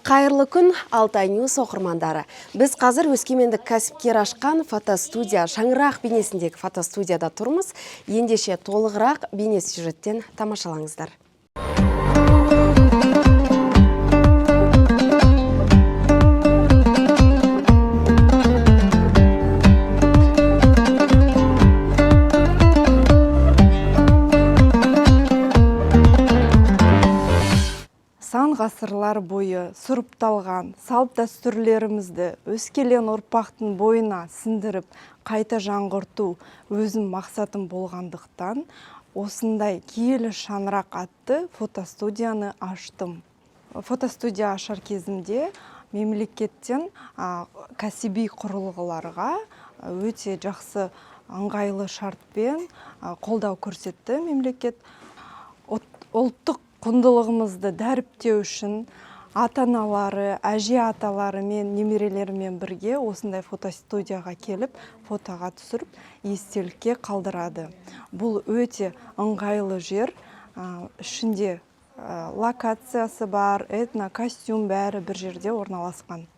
Қайырлы күн, Алтай Ньюс оқырмандары. Біз қазір өскемендік кәсіпкер ашқан фотостудия, шаңырақ бейнесіндегі фотостудияда тұрмыз. Ендеше толығырақ бейнес сюжеттен тамашалаңыздар. Сан ғасырлар бойы сұрыпталған салт дәстүрлерімізді өскелең ұрпақтың бойына сіңдіріп, қайта жаңғырту өзім мақсатым болғандықтан, осындай киелі шаңырақ атты фотостудияны аштым. Фотостудия ашар кезімде мемлекеттен кәсіби құрылғыларға өте жақсы ыңғайлы шартпен қолдау көрсетті мемлекет. Ұлттық құндылығымызды дәріптеу үшін ата-аналары, әже-аталары мен немерелерімен бірге осындай фотостудияға келіп, фотоға түсіріп, естелікке қалдырады. Бұл өте ыңғайлы жер, ішінде локациясы бар, этно костюм бәрі бір жерде орналасқан.